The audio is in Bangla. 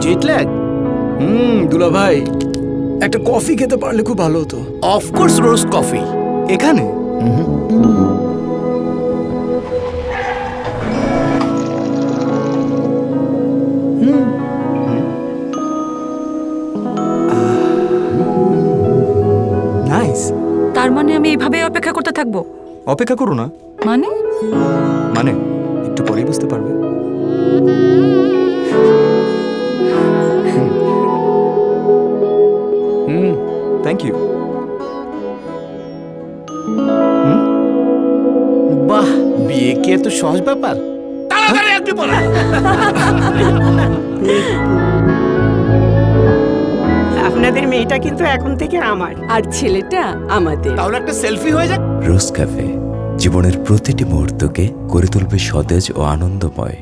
Jet lag? দুলা ভাই, একটা কফি খেতে পারলে খুব ভালো হতো। অফকোর্স রোজ কফি এখানে? নাইস। তার মানে আমি এইভাবে অপেক্ষা করতে থাকবো? অপেক্ষা করো না। মানে? মানে একটু পরেই বুঝতে পারবে। Thank you. বাহ, বিয়ে কি এত সহজ ব্যাপার? তাড়াতাড়ি আপনি বলেন। আপনাদের মেয়েটা কিন্তু এখন থেকে আমার, আর ছেলেটা আমাদের। তাহলে একটা সেলফি হয়ে যাক। রোজ ক্যাফে জীবনের প্রতিটি মুহূর্তকে করে তুলবে সতেজ ও আনন্দময়।